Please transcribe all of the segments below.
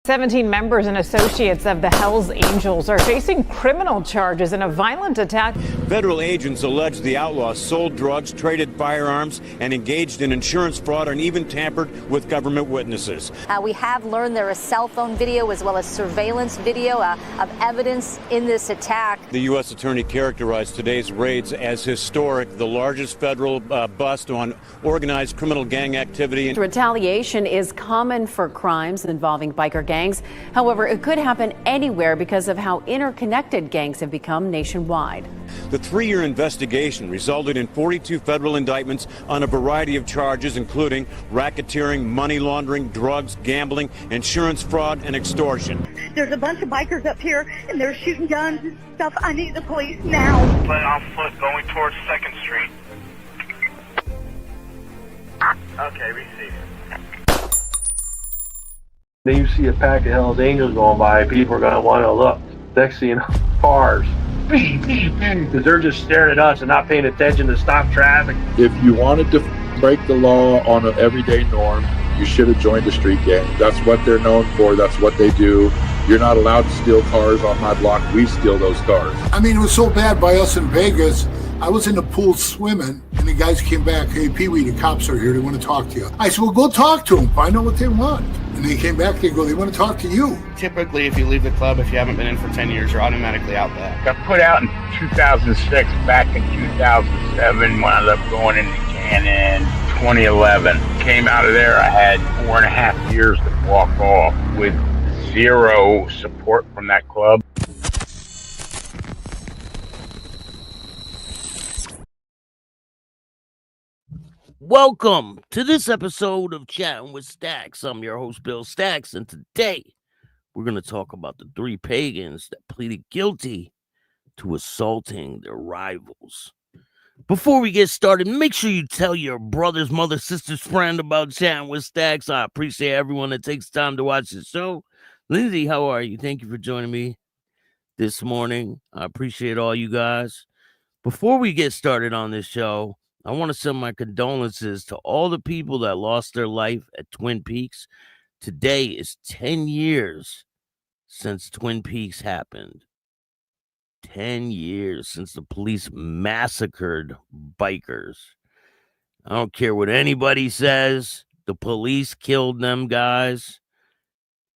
17 members and associates of the Hells Angels are facing criminal charges in a violent attack. Federal agents allege the outlaws sold drugs, traded firearms, and engaged in insurance fraud and even tampered with government witnesses. We have learned there is cell phone video as well as surveillance video of evidence in this attack. The U.S. Attorney characterized today's raids as historic, the largest federal bust on organized criminal gang activity. Retaliation is common for crimes involving biker gangs. However, it could happen anywhere because of how interconnected gangs have become nationwide. The 3-year investigation resulted in 42 federal indictments on a variety of charges, including racketeering, money laundering, drugs, gambling, insurance fraud, and extortion. There's a bunch of bikers up here, and they're shooting guns and stuff. I need the police now. Play on foot going towards 2nd Street. Okay, receive. Then you see a pack of Hells Angels going by, people are going to want to look. Next thing you know, cars. Because they're just staring at us and not paying attention to stop traffic. If you wanted to break the law on an everyday norm, you should have joined a street gang. That's what they're known for. That's what they do. You're not allowed to steal cars on my block. We steal those cars. I mean, it was so bad by us in Vegas. I was in the pool swimming, and the guys came back. Hey, Pee-wee, the cops are here. They want to talk to you. I said, well, go talk to them. Find out what they want. And they came back. They go, they want to talk to you. Typically, if you leave the club, if you haven't been in for 10 years, you're automatically out back. Got put out in 2006. Back in 2007, wound up going into Cannon. 2011. Came out of there. I had 4.5 years to walk off with zero support from that club. Welcome to this episode of Chattin with Staxx. I'm your host, Bill Staxx, and today we're going to talk about the 3 pagans that pleaded guilty to assaulting their rivals. Before we get started, make sure you tell your brother's, mother, sister's friend about Chattin with Staxx. I appreciate everyone that takes time to watch the show. Lindsay, how are you? Thank you for joining me this morning. I appreciate all you guys. Before we get started on this show, I want to send my condolences to all the people that lost their life at Twin Peaks. Today is 10 years since Twin Peaks happened. 10 years since the police massacred bikers. I don't care what anybody says. The police killed them guys.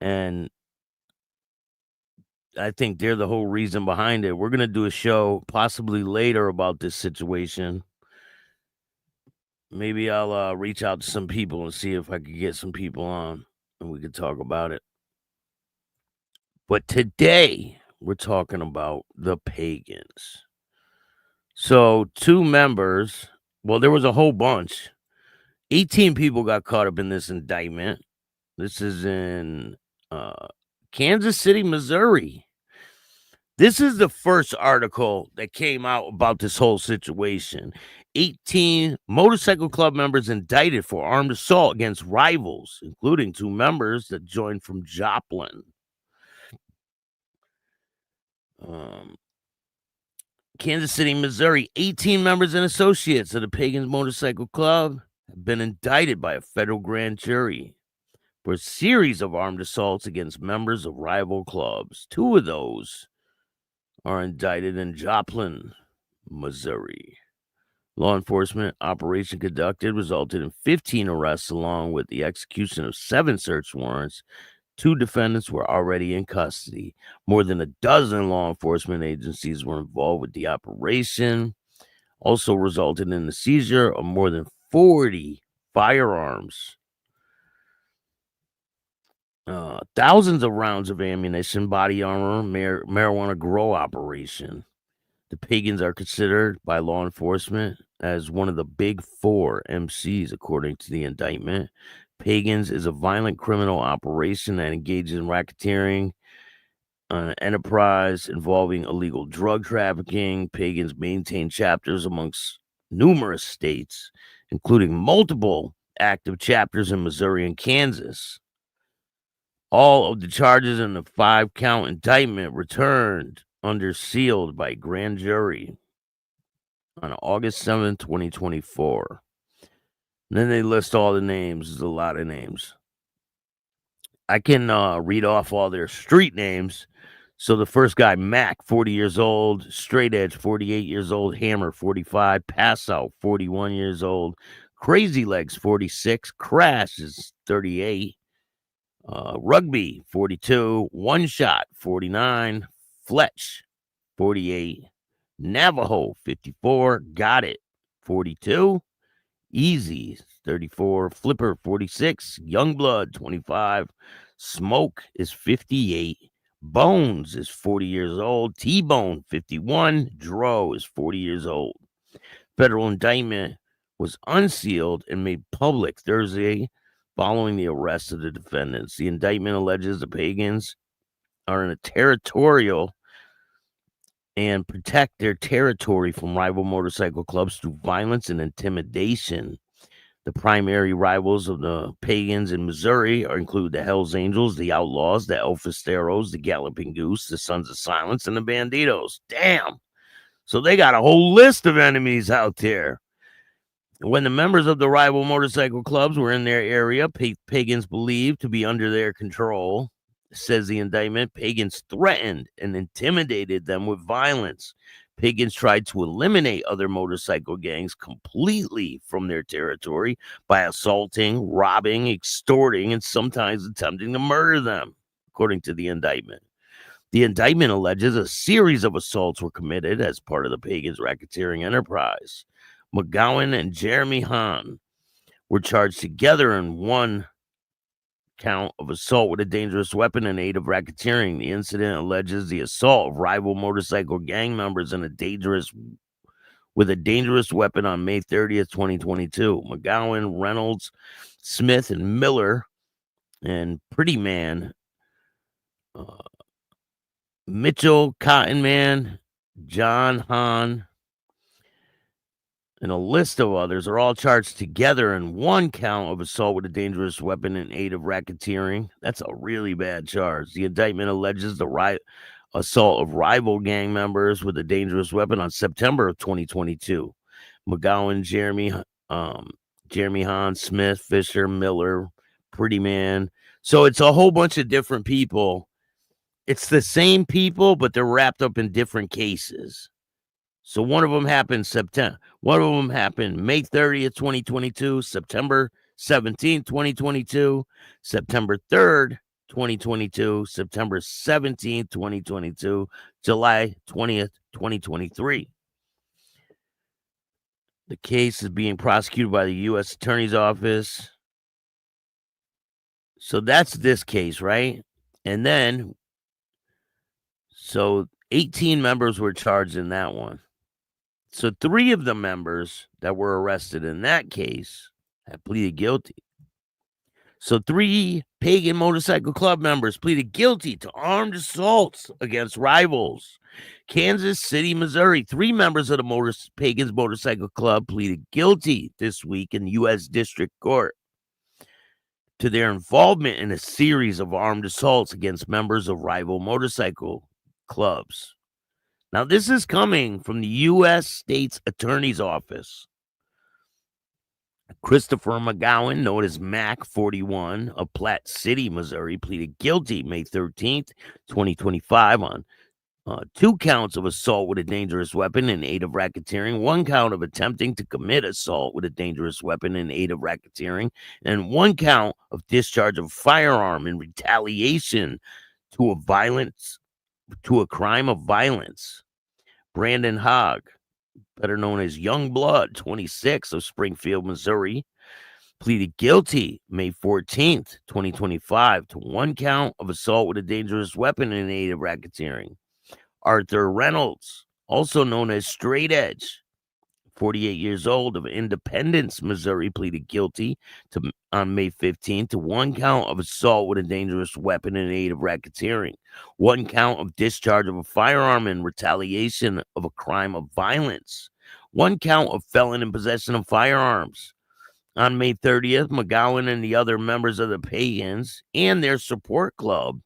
And I think they're the whole reason behind it. We're going to do a show possibly later about this situation. Maybe I'll reach out to some people and see if I could get some people on and we could talk about it. But today we're talking about the pagans. So 2 members, well, there was a whole bunch. 18 people got caught up in this indictment. This is in Kansas City, Missouri. This is the first article that came out about this whole situation. 18 motorcycle club members indicted for armed assault against rivals, including 2 members that joined from Joplin. Kansas City, Missouri, 18 members and associates of the Pagans Motorcycle Club have been indicted by a federal grand jury for a series of armed assaults against members of rival clubs. 2 of those are indicted in Joplin, Missouri. Law enforcement operation conducted resulted in 15 arrests along with the execution of 7 search warrants. 2 defendants were already in custody. More than a dozen law enforcement agencies were involved with the operation. Also resulted in the seizure of more than 40 firearms. Thousands of rounds of ammunition, body armor, marijuana grow operation. The Pagans are considered by law enforcement as one of the big 4 MCs, according to the indictment. Pagans is a violent criminal operation that engages in racketeering, enterprise involving illegal drug trafficking. Pagans maintain chapters amongst numerous states, including multiple active chapters in Missouri and Kansas. All of the charges in the 5-count indictment returned under sealed by grand jury on August 7, 2024. And then they list all the names. There's a lot of names. I can read off all their street names. So the first guy, Mac, 40 years old. Straight Edge, 48 years old. Hammer, 45. Pass Out, 41 years old. Crazy Legs, 46. Crash is 38. Rugby, 42. One Shot, 49. Fletch, 48. Navajo, 54. Got It, 42. Easy, 34. Flipper, 46. Youngblood, 25. Smoke is 58. Bones is 40 years old. T-Bone, 51. Dro is 40 years old. Federal indictment was unsealed and made public Thursday following the arrest of the defendants. The indictment alleges the Pagans are in a territorial and protect their territory from rival motorcycle clubs through violence and intimidation. The primary rivals of the Pagans in Missouri include the Hells Angels, the Outlaws, the El Fisteros, the Galloping Goose, the Sons of Silence, and the Banditos. Damn! So they got a whole list of enemies out there. When the members of the rival motorcycle clubs were in their area, Pagans believed to be under their control. Says the indictment, Pagans threatened and intimidated them with violence. Pagans tried to eliminate other motorcycle gangs completely from their territory by assaulting, robbing, extorting, and sometimes attempting to murder them, according to the indictment. The indictment alleges a series of assaults were committed as part of the Pagans' racketeering enterprise. McGowan and Jeremy Hahn were charged together in one count of assault with a dangerous weapon in aid of racketeering. The incident alleges the assault of rival motorcycle gang members with a dangerous weapon on May 30th, 2022. McGowan, Reynolds, Smith, and Miller, and Pretty Man, Mitchell, Cotton Man, John Hahn, and a list of others are all charged together in one count of assault with a dangerous weapon in aid of racketeering. That's a really bad charge. The indictment alleges the assault of rival gang members with a dangerous weapon on September of 2022. McGowan, Jeremy Hahn, Smith, Fisher, Miller, Pretty Man. So it's a whole bunch of different people. It's the same people, but they're wrapped up in different cases. So one of them happened May 30th, 2022, September 17th, 2022, September 3rd, 2022, September 17th, 2022, July 20th, 2023. The case is being prosecuted by the U.S. Attorney's Office. So that's this case, right? And then, so 18 members were charged in that one. So 3 of the members that were arrested in that case have pleaded guilty. So 3 Pagan Motorcycle Club members pleaded guilty to armed assaults against rivals. Kansas City, Missouri. 3 members of the Pagans Motorcycle Club pleaded guilty this week in U.S. District Court to their involvement in a series of armed assaults against members of rival motorcycle clubs. Now, this is coming from the U.S. State's Attorney's Office. Christopher McGowan, known as Mac 41 of Platte City, Missouri, pleaded guilty May 13th, 2025 on 2 counts of assault with a dangerous weapon in aid of racketeering, 1 count of attempting to commit assault with a dangerous weapon in aid of racketeering, and 1 count of discharge of firearm in retaliation to a crime of violence. Brandon Hogg, better known as Youngblood, 26 of Springfield, Missouri, pleaded guilty May 14th, 2025 to 1 count of assault with a dangerous weapon in aid of racketeering. Arthur Reynolds, also known as Straight Edge, 48 years old of Independence, Missouri, pleaded guilty on May 15th to 1 count of assault with a dangerous weapon in aid of racketeering, 1 count of discharge of a firearm in retaliation of a crime of violence, 1 count of felon in possession of firearms. On May 30th, McGowan and the other members of the Pagans and their support club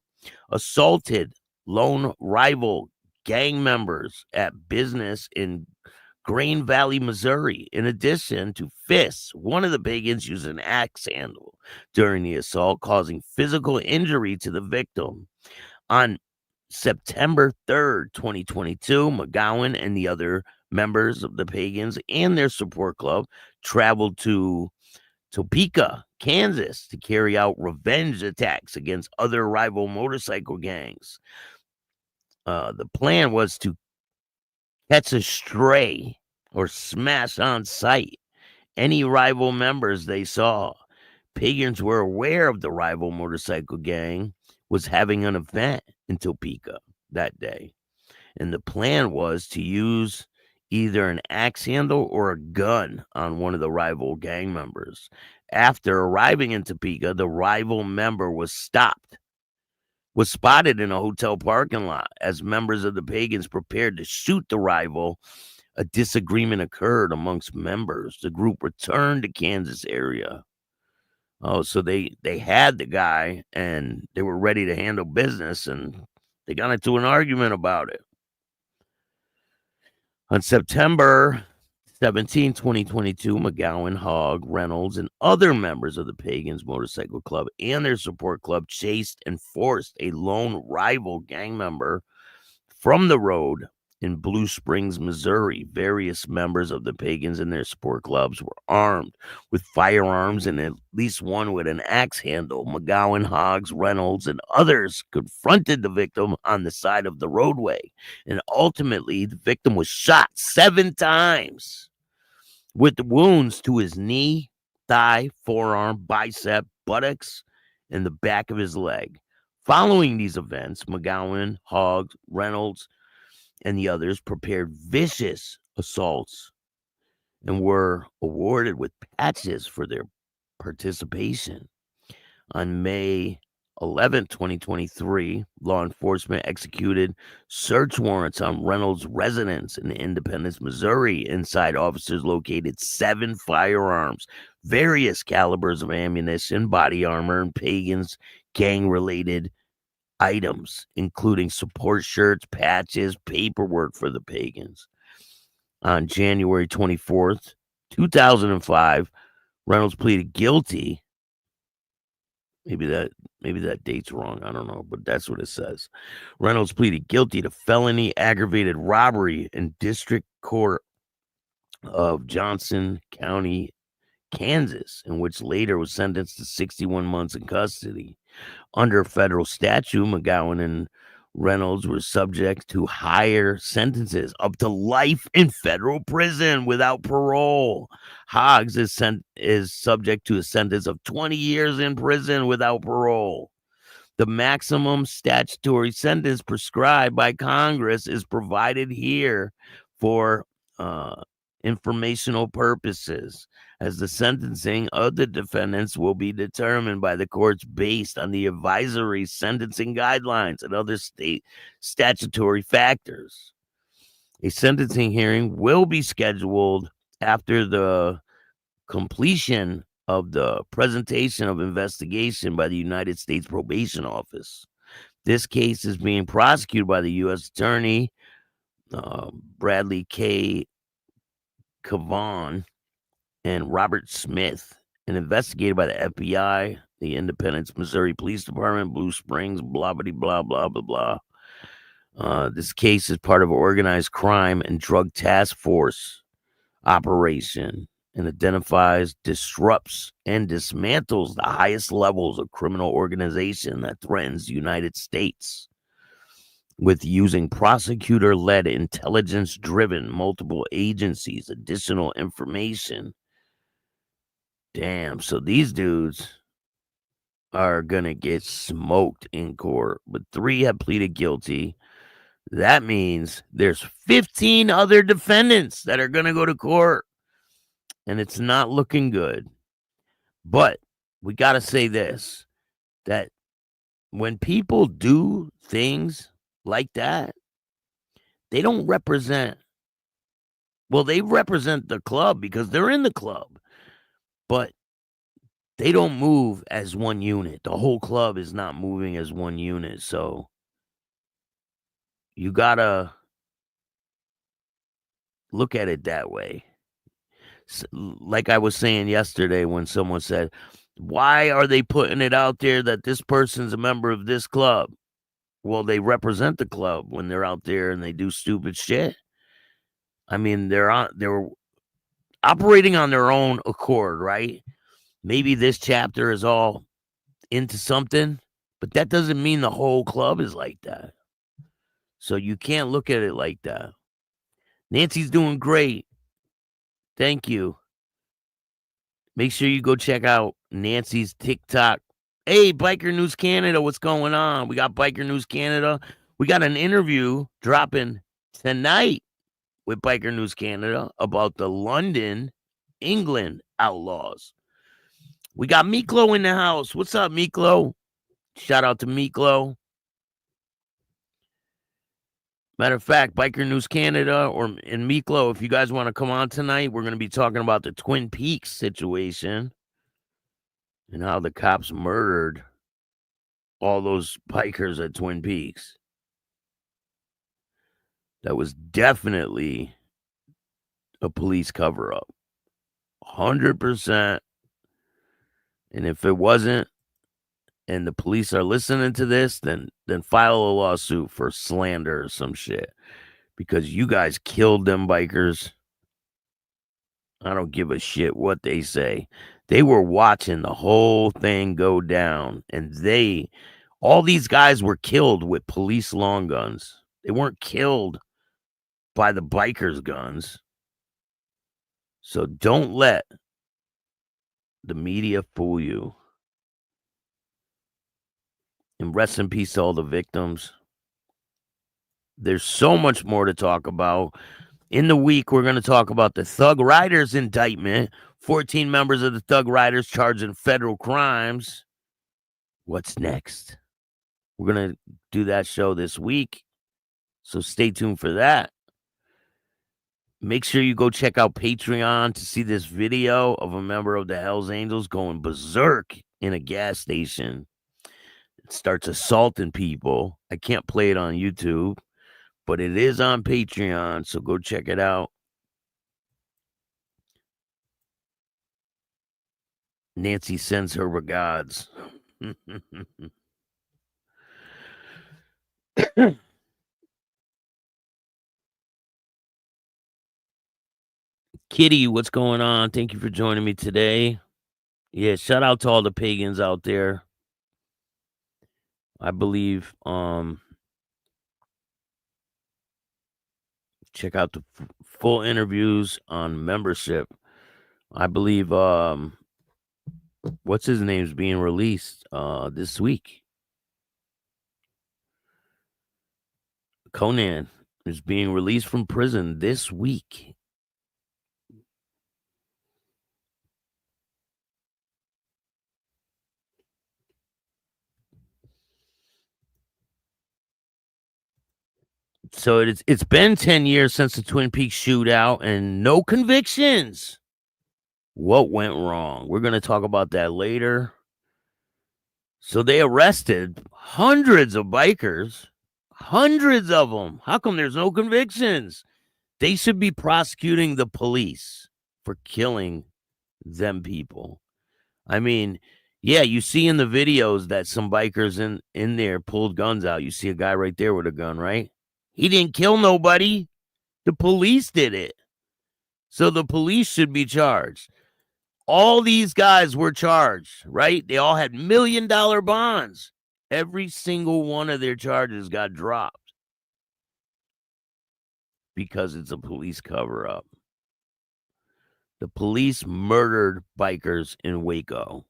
assaulted lone rival gang members at business in Grain Valley, Missouri. In addition to fists, one of the Pagans used an axe handle during the assault, causing physical injury to the victim. On September 3rd, 2022, McGowan and the other members of the Pagans and their support club traveled to Topeka, Kansas, to carry out revenge attacks against other rival motorcycle gangs. The plan was to catch a stray or smash on sight any rival members they saw. Pagans were aware of the rival motorcycle gang was having an event in Topeka that day, and the plan was to use either an axe handle or a gun on one of the rival gang members. After arriving in Topeka, the rival member was spotted in a hotel parking lot. As members of the Pagans prepared to shoot the rival, a disagreement occurred amongst members. The group returned to Kansas area. Oh, so they had the guy and they were ready to handle business, and they got into an argument about it. On September 17, 2022, McGowan, Hogg, Reynolds, and other members of the Pagans Motorcycle Club and their support club chased and forced a lone rival gang member from the road in Blue Springs, Missouri. Various members of the Pagans and their support clubs were armed with firearms and at least one with an axe handle. McGowan, Hogg, Reynolds, and others confronted the victim on the side of the roadway, and ultimately the victim was shot 7 times with wounds to his knee, thigh, forearm, bicep, buttocks, and the back of his leg. Following these events, McGowan, Hogg, Reynolds, and the others prepared vicious assaults and were awarded with patches for their participation. On May 11, 2023, law enforcement executed search warrants on Reynolds' residence in Independence, Missouri. Inside, officers located 7 firearms, various calibers of ammunition, body armor, and Pagans gang-related items, including support shirts, patches, paperwork for the Pagans. On January 24th, 2005, Reynolds pleaded guilty. Maybe that date's wrong. I don't know, but that's what it says. Reynolds pleaded guilty to felony aggravated robbery in District Court of Johnson County, Kansas, in which later was sentenced to 61 months in custody. Under federal statute, McGowan and Reynolds were subject to higher sentences, up to life in federal prison without parole. Hoggs is subject to a sentence of 20 years in prison without parole. The maximum statutory sentence prescribed by Congress is provided here for informational purposes, as the sentencing of the defendants will be determined by the courts based on the advisory sentencing guidelines and other state statutory factors. A sentencing hearing will be scheduled after the completion of the presentation of investigation by the United States Probation Office. This case is being prosecuted by the U.S. Attorney Bradley K. Cavan and Robert Smith, and investigated by the FBI, the Independence, Missouri Police Department, Blue Springs, blah, blah, blah, blah, blah, blah. This case is part of an organized crime and drug task force operation and identifies, disrupts, and dismantles the highest levels of criminal organization that threatens the United States, with using prosecutor-led, intelligence-driven multiple agencies, additional information. Damn, so these dudes are gonna get smoked in court, but 3 have pleaded guilty. That means there's 15 other defendants that are gonna go to court, and it's not looking good. But we gotta say this, that when people do things like that, they don't represent, well, they represent the club because they're in the club, but they don't move as one unit. The whole club is not moving as one unit. So you gotta look at it that way. Like I was saying yesterday when someone said, why are they putting it out there that this person's a member of this club? Well, they represent the club when they're out there and they do stupid shit. I mean, they're operating on their own accord, right? Maybe this chapter is all into something, but that doesn't mean the whole club is like that. So you can't look at it like that. Nancy's doing great. Thank you. Make sure you go check out Nancy's TikTok. Hey, Biker News Canada, what's going on? We got Biker News Canada. We got an interview dropping tonight with Biker News Canada about the London, England outlaws. We got Miklo in the house. What's up, Miklo? Shout out to Miklo. Matter of fact, Biker News Canada and Miklo, if you guys want to come on tonight, we're going to be talking about the Twin Peaks situation and how the cops murdered all those bikers at Twin Peaks. That was definitely a police cover-up. 100%. And if it wasn't, and the police are listening to this, then file a lawsuit for slander or some shit. Because you guys killed them bikers. I don't give a shit what they say. They were watching the whole thing go down. And all these guys were killed with police long guns. They weren't killed by the bikers' guns. So don't let the media fool you. And rest in peace to all the victims. There's so much more to talk about. In the week, we're going to talk about the Thug Riders indictment. 14 members of the Thug Riders charged in federal crimes. What's next? We're going to do that show this week. So stay tuned for that. Make sure you go check out Patreon to see this video of a member of the Hells Angels going berserk in a gas station. It starts assaulting people. I can't play it on YouTube, but it is on Patreon, so go check it out. Nancy sends her regards. Kitty, what's going on? Thank you for joining me today. Yeah, shout out to all the pagans out there. I believe check out the full interviews on membership. I believe what's his name's being released this week. Conan is being released from prison this week. So it's been 10 years since the Twin Peaks shootout and no convictions. What went wrong? We're going to talk about that later. So they arrested hundreds of bikers, hundreds of them. How come there's no convictions? They should be prosecuting the police for killing them people. I mean, yeah, you see in the videos that some bikers in there pulled guns out. You see a guy right there with a gun, right? He didn't kill nobody. The police did it. So the police should be charged. All these guys were charged, right? They all had $1 million bonds. Every single one of their charges got dropped because it's a police cover-up. The police murdered bikers in Waco.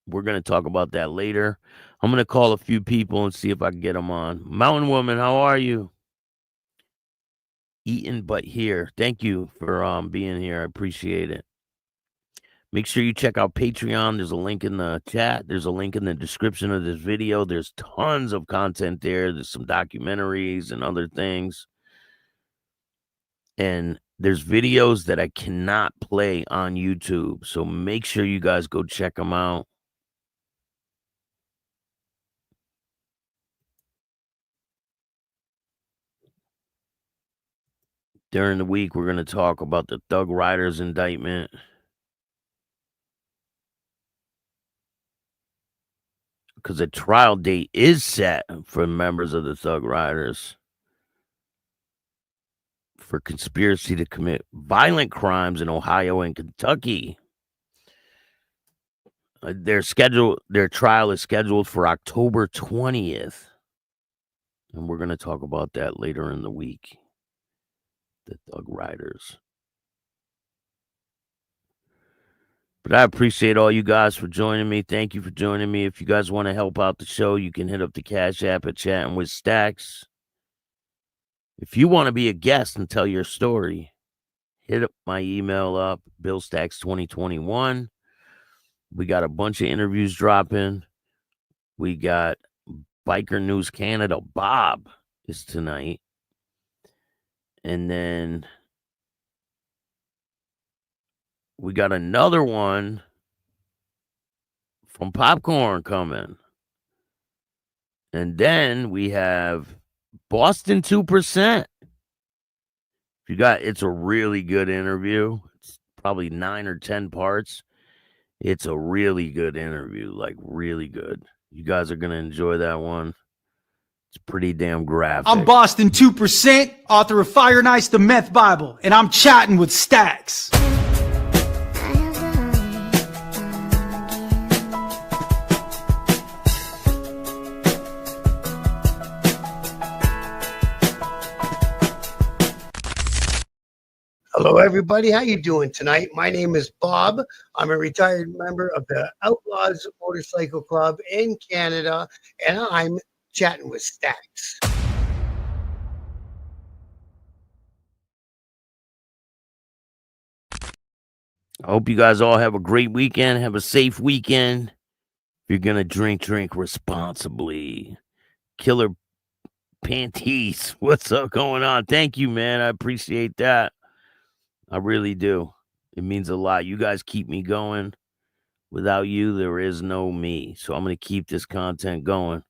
We're going to talk about that later. I'm going to call a few people and see if I can get them on. Mountain Woman, how are you? Eating but here. Thank you for being here. I appreciate it. Make sure you check out Patreon. There's a link in the chat. There's a link in the description of this video. There's tons of content there. There's some documentaries and other things. And there's videos that I cannot play on YouTube. So make sure you guys go check them out. During the week, we're going to talk about the Thug Riders indictment. Because a trial date is set for members of the Thug Riders for conspiracy to commit violent crimes in Ohio and Kentucky. Their trial is scheduled for October 20th. And we're going to talk about that later in the week. The Thug Riders. But I appreciate all you guys for joining me. Thank you for joining me. If you guys want to help out the show, you can hit up the Cash App at Chattin with Staxx. If you want to be a guest and tell your story, hit up my email up, BillStaxx2021. We got a bunch of interviews dropping. We got Biker News Canada. Bob is tonight. And then we got another one from Popcorn coming. And then we have Boston 2%. It's a really good interview. It's probably 9 or 10 parts. It's a really good interview, like really good. You guys are going to enjoy that one. It's pretty damn graphic. I'm Boston 2%, author of Fire Nice, the Meth Bible, and I'm chatting with Staxx. Hello, everybody. How you doing tonight? My name is Bob. I'm a retired member of the Outlaws Motorcycle Club in Canada, and I'm chatting with Staxx. I hope you guys all have a great weekend. Have a safe weekend. If you're going to drink responsibly. Killer Panties. What's up going on? Thank you, man. I appreciate that. I really do. It means a lot. You guys keep me going. Without you, there is no me. So I'm going to keep this content going.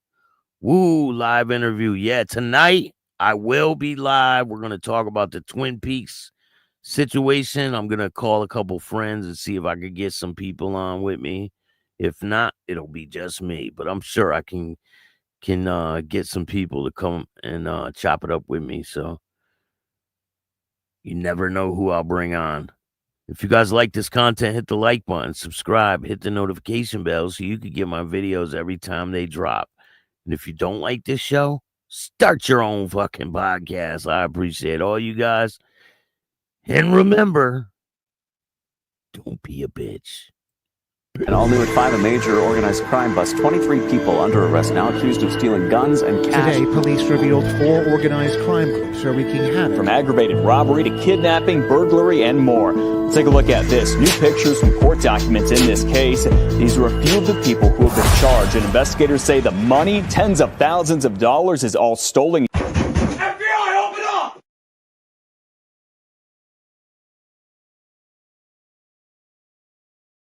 Woo, live interview. Yeah, tonight I will be live. We're going to talk about the Twin Peaks situation. I'm going to call a couple friends and see if I could get some people on with me. If not, it'll be just me. But I'm sure I can get some people to come and chop it up with me. So you never know who I'll bring on. If you guys like this content, hit the like button, subscribe, hit the notification bell so you can get my videos every time they drop. And if you don't like this show, start your own fucking podcast. I appreciate all you guys. And remember, don't be a bitch. And all new at 5, a major organized crime bust. 23 people under arrest now accused of stealing guns and cash. Today, police revealed 4 organized crime groups are wreaking havoc. From aggravated robbery to kidnapping, burglary, and more. Let's take a look at this. New pictures from court documents in this case. These are a few of the people who have been charged. And investigators say the money, tens of thousands of dollars, is all stolen.